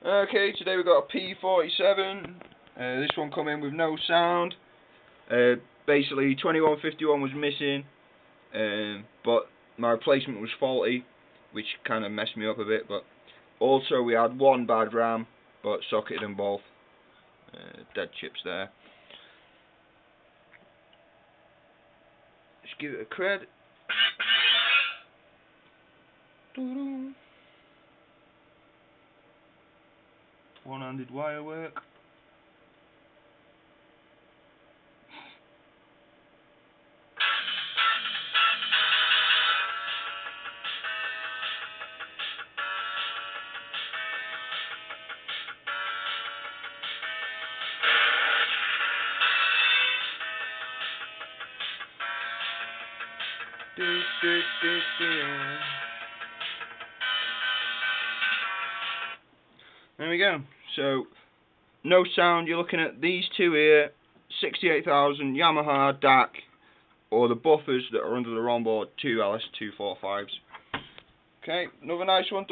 Okay, today we've got a P47. This one come in with no sound. Basically 2151 was missing, but my replacement was faulty, which kind of messed me up a bit. But also we had one bad RAM, but socketed them both. Dead chips there. Just give it a cred. One-handed wire work. There we go. So, no sound. You're looking at these two here, 68,000 Yamaha DAC, or the buffers that are under the ROM board, two LS245s. Okay, another nice one done.